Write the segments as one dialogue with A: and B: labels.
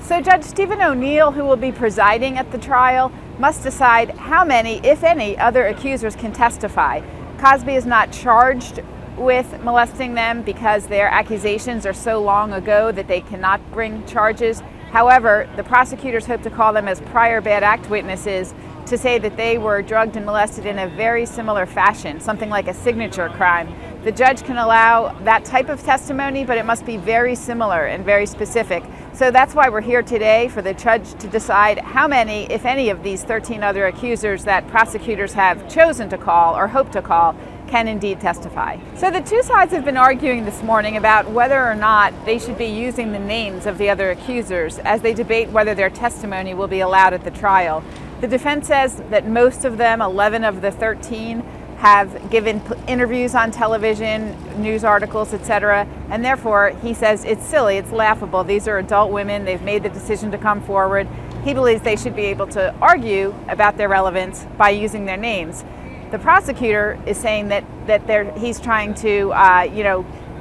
A: So Judge Stephen O'Neill, who will be presiding at the trial, must decide how many, if any, other accusers can testify. Cosby is not charged with molesting them because their accusations are so long ago that they cannot bring charges. However, the prosecutors hope to call them as prior bad act witnesses to say that they were drugged and molested in a very similar fashion, something like a signature crime. The judge can allow that type of testimony, but it must be very similar and very specific. So that's why we're here today, for the judge to decide how many, if any, of these 13 other accusers that prosecutors have chosen to call or hope to call can indeed testify. So the two sides have been arguing this morning about whether or not they should be using the names of the other accusers as they debate whether their testimony will be allowed at the trial. The defense says that most of them, 11 of the 13, have given interviews on television, news articles, etc., and therefore he says it's silly, it's laughable. These are adult women, they've made the decision to come forward. He believes they should be able to argue about their relevance by using their names. The prosecutor is saying that he's trying to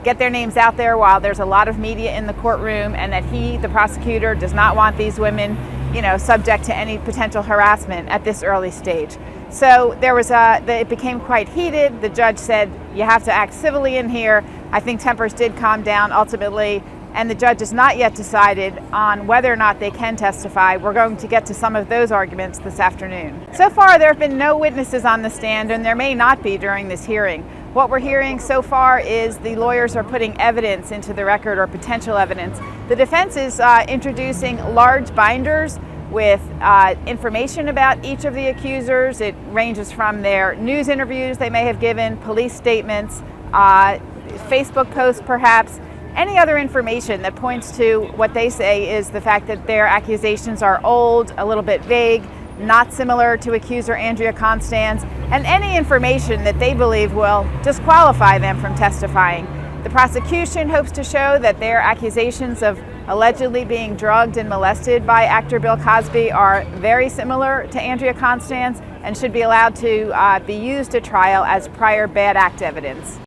A: get their names out there while there's a lot of media in the courtroom, and that he, the prosecutor, does not want these women subject to any potential harassment at this early stage. So it became quite heated. The judge said, you have to act civilly in here. I think tempers did calm down ultimately, and the judge has not yet decided on whether or not they can testify. We're going to get to some of those arguments this afternoon. So far, there have been no witnesses on the stand, and there may not be during this hearing. What we're hearing so far is the lawyers are putting evidence into the record, or potential evidence. The defense is introducing large binders with information about each of the accusers. It ranges from their news interviews they may have given, police statements, Facebook posts perhaps, any other information that points to what they say is the fact that their accusations are old, a little bit vague, not similar to accuser Andrea Constans, and any information that they believe will disqualify them from testifying. The prosecution hopes to show that their accusations of allegedly being drugged and molested by actor Bill Cosby are very similar to Andrea Constans and should be allowed to be used at trial as prior bad act evidence.